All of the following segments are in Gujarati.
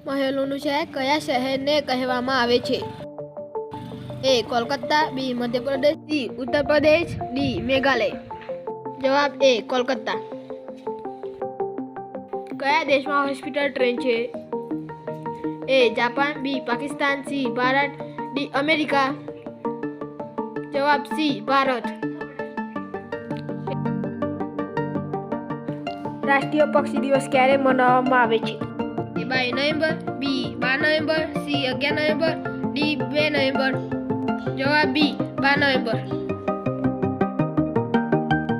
મહેલોનું શહેર કયા શહેરને કહેવામાં આવે છે? A. Kolkata, B. Madhya Pradesh, C. Uttar Pradesh, D. Meghalaya. જવાબ A. કોલકાતા. કયા દેશમાં હોસ્પિટલ ટ્રેન છે? A. Japan, B. Pakistan, C. Bharat, D. America. જવાબ C. ભારત. રાષ્ટ્રીય પક્ષી દિવસ ક્યારે મનાવવામાં આવે છે? A. 22 November, B. 12 November, C. 11 November, D. 2 November. જવાબ B. 12 નવેમ્બર.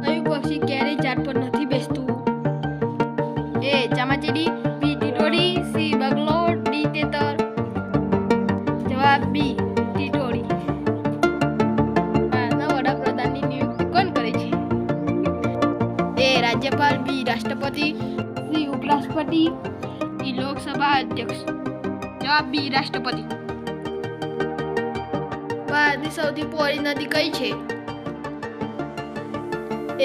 કયું પક્ષી ક્યારે ઝાડ પર નથી બેસતું? A. ચામાચીડી, B. ટીટોડી, C. બગલો, D. તેતર. જવાબ B. ટીટોડી. ભારતના વડાપ્રધાનની નિયુક્તિ કોણ કરે છે? A. રાજ્યપાલ, B. રાષ્ટ્રપતિ, C. ઉપરાષ્ટ્રપતિ, D. લોકસભા અધ્યક્ષ. જવાબ B. રાષ્ટ્રપતિ. ભારતની સૌથી પહોળી નદી કઈ છે?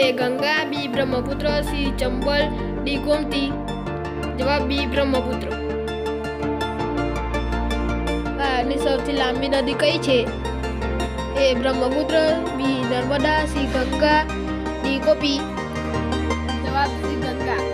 A. Ganga, B. Brahmaputra, C. Chambal, D. Gomti. જવાબ B. બ્રહ્મપુત્ર. ભારતની સૌથી લાંબી નદી કઈ છે? A. Brahmaputra, B. Narmada, C. Ganga, D. Copy. જવાબ C. ગંગા.